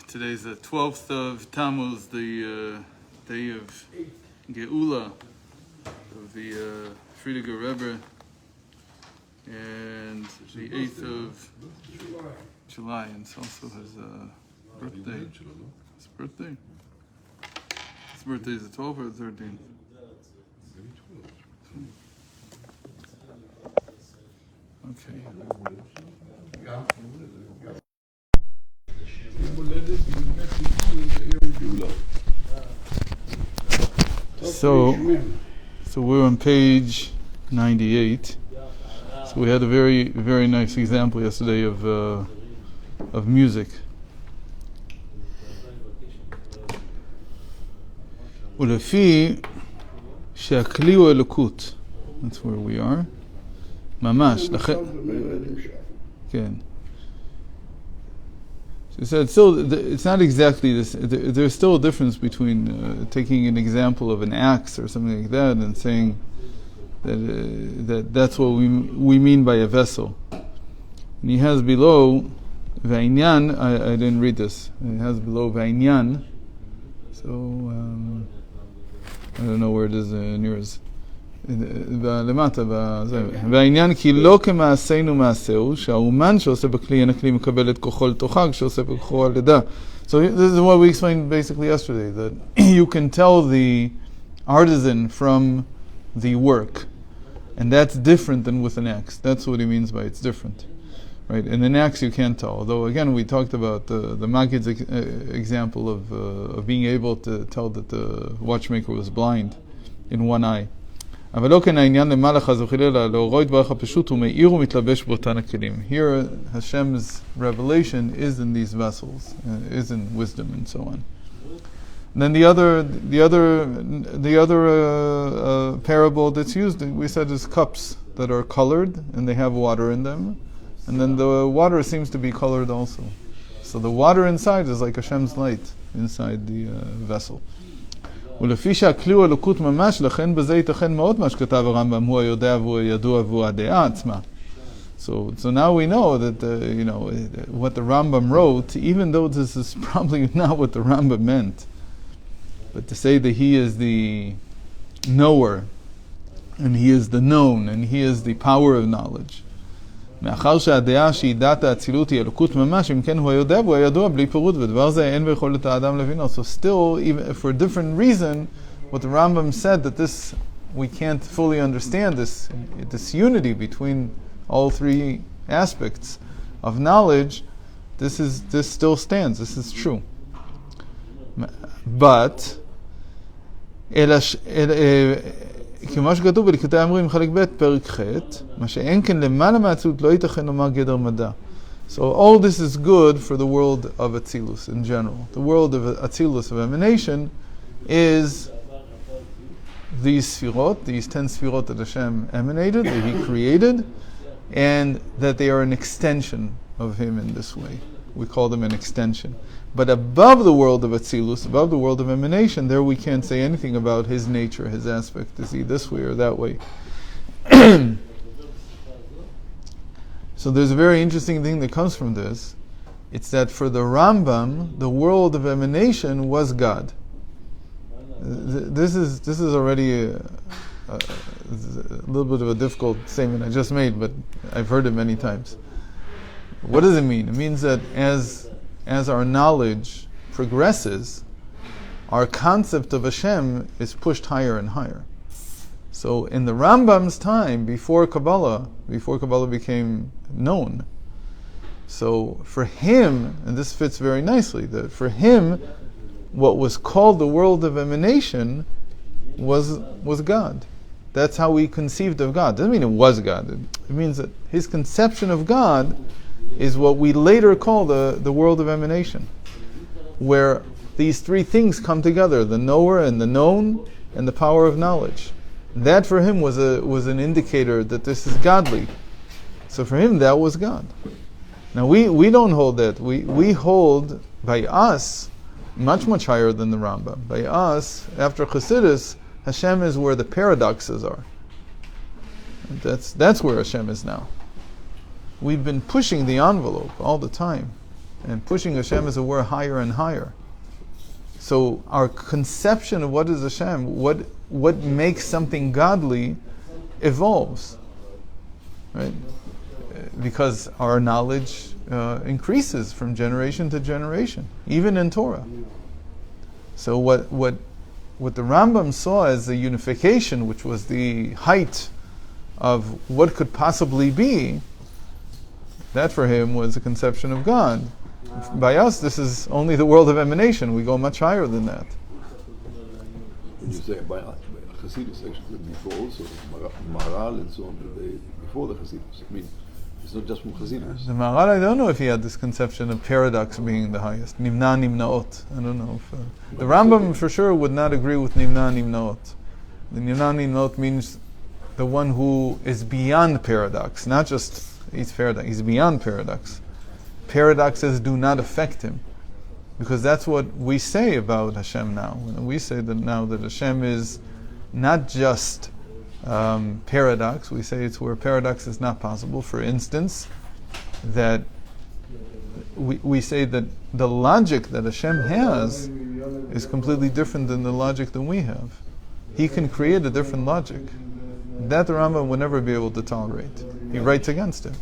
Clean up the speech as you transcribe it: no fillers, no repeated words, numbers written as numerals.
Today's the 12th of Tammuz, the day of Geula of the Friediger Rebbe, and the 8th of July, and it's also his birthday. His birthday? His birthday is the 12th or the 13th? Okay. So we're on page 98. So we had a very, very nice example yesterday of music. ולפי שהכלי הוא אלוקות. That's where we are. ממש. כן. So he said, still, it's not exactly this. There's still a difference between taking an example of an axe or something like that and saying that that's what we mean by a vessel. And he has below V'inyan. I didn't read this. He has below V'inyan. So I don't know where it is in yours. למטה, והעניין כי לא כמעשינו מעשהו, שהאומן שעושה בכלי אין הכלי מקבל את כוחו לתוכה, כשעושה בכוחו על ידה. So this is what we explained basically yesterday, that you can tell the artisan from the work, and that's different than with an axe. That's what he means by it's different. Right? In an axe you can't tell, although again we talked about the Maggid's example of being able to tell that the watchmaker was blind in one eye. אבל לא כן העניין למעלה חס וחלילה לאורו יתברך הפשוט הוא מאיר ומתלבש באותן הכלים. Here Hashem's revelation is in these vessels, is in wisdom and so on. And then the other parable that's used, we said, is cups that are colored and they have water in them, and then the water seems to be colored also. So the water inside is like Hashem's light inside the vessel. ולפי שהכלי הוא אלוקות ממש, לכן בזה ייתכן מאוד מה שכתב הרמב"ם, הוא היודע והוא הידוע והוא הדעה עצמה. So now we know that what the Rambam wrote, even though this is probably not what the Rambam meant, but to say that he is the knower, and he is the known, and he is the power of knowledge. מאחר שהדעה שהיא דעת האצילות היא אלוקות ממש, אם כן הוא היודע והוא הידוע בלי פירוט, ודבר זה אין ביכולת האדם להבינו. So still, even for a different reason, what the Rambam said, that this, we can't fully understand this unity between all three aspects of knowledge, this still stands, this is true. But, כמו שכתוב בליקוטי האמורים חלק ב' פרק ח' מה שאין כן למעלה מהאצילות לא ייתכן לומר גדר מדע. So all this is good for the world of Atzilus in general. The world of Atzilus, of emanation, is these sfirot, these 10 sfirot that Hashem emanated, that He created, and that they are an extension of Him in this way. We call them an extension. But above the world of Atzilus, above the world of emanation, there we can't say anything about his nature, his aspect. Is he this way or that way? So there's a very interesting thing that comes from this. It's that for the Rambam, the world of emanation was God. This is already a little bit of a difficult statement I just made, but I've heard it many times. What does it mean? It means that as our knowledge progresses, our concept of Hashem is pushed higher and higher. So in the Rambam's time, before Kabbalah became known, so for him, and this fits very nicely, that for him, what was called the world of emanation was God. That's how he conceived of God. Doesn't mean it was God. It means that his conception of God is what we later call the world of emanation, where these three things come together: the knower and the known and the power of knowledge. That for him was an indicator that this is godly. So for him that was God. Now we don't hold that. We hold, by us, much higher than the Rambam. By us, after Chassidus, Hashem is where the paradoxes are. That's where Hashem is now. We've been pushing the envelope all the time. and pushing Hashem, as it were, higher and higher. So our conception of what is Hashem, what makes something godly, evolves, right? Because our knowledge increases from generation to generation, even in Torah. So what the Rambam saw as the unification, which was the height of what could possibly be, that for him was a conception of God. By us, this is only the world of emanation. We go much higher than that. You say by Chassidus, actually, before also, Maharal and so on, before the Chassidus. I mean, it's not just from Chassidus. The Maharal, I don't know if he had this conception of paradox being the highest. Nimna nimnaot. I don't know. If, the Rambam for sure would not agree with nimna nimnaot. The nimna nimnaot means the one who is beyond paradox, not just he's paradox. He's beyond paradox. Paradoxes do not affect him, because that's what we say about Hashem now. We say that now that Hashem is not just paradox. We say it's where paradox is not possible. For instance, that we say that the logic that Hashem has is completely different than the logic that we have. He can create a different logic. That the Rambam would never be able to tolerate. He writes against it.